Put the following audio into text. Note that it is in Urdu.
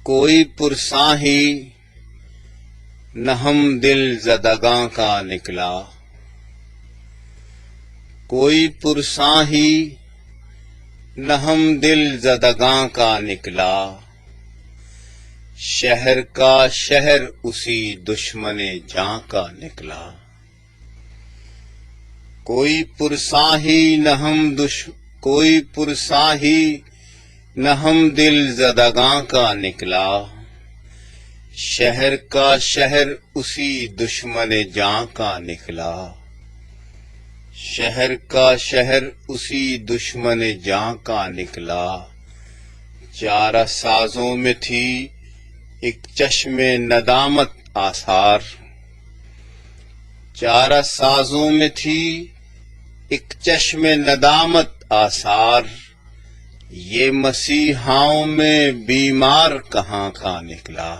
کوئی پرساں ہی نہ ہم دل زدگاں کا نکلا، کوئی پرساں ہی نہ ہم دل زدگاں کا نکلا، شہر کا شہر اسی دشمن جاں کا نکلا۔ کوئی پرساں ہی نہ ہم دل زدگاں کا نکلا، شہر کا شہر اسی دشمن جاں کا نکلا، شہر کا شہر اسی دشمن جاں کا نکلا۔ چارہ سازوں میں تھی ایک چشم ندامت آثار، چارہ سازوں میں تھی ایک چشم ندامت آثار، یہ مسیحاؤں میں بیمار کہاں کا نکلا۔